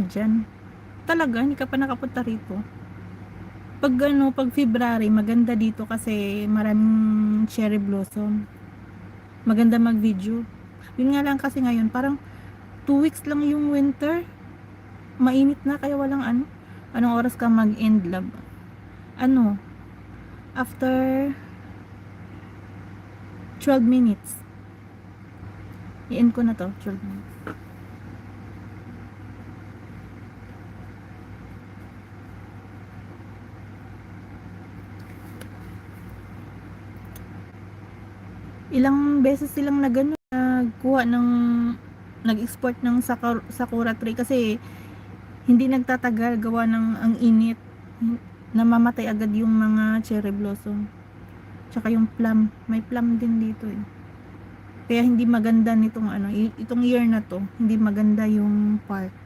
dyan. Talaga, hindi ka pa nakapunta rito. Pag February, maganda dito kasi maraming cherry blossom. Maganda mag-video. Yun nga lang kasi ngayon, parang 2 weeks lang yung winter. Mainit na, kaya walang anong oras ka mag-end love? Ano, after 12 minutes. I-end ko na to, 12 minutes. Ilang beses silang nagkuha ng nag-export ng sakura tree kasi hindi nagtatagal gawa ng ang init. Namamatay agad yung mga cherry blossom. Tsaka yung plum, may plum din dito eh. Kaya hindi maganda nitong itong year na to, hindi maganda yung park.